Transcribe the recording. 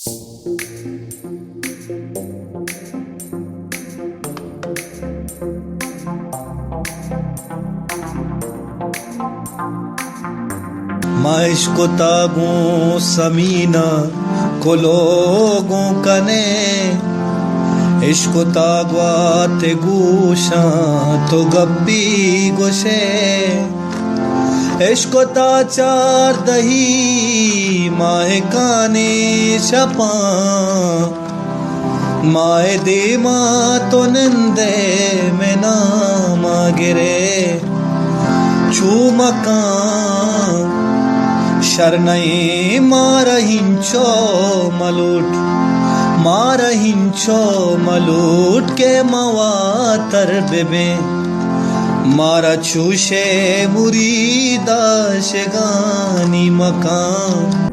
माइश्को तागों समीना को लोगों कने इश्को तागवाते गूशा तो गब्बी गोशे इश्को ताचार दही माए काने छपा माए दे तो निंदे में नामा गिरे चूमका शरणई मारहिंचो मलूट के मवातर बेबे मारा छूशे मुरीदा शेगानी मकान।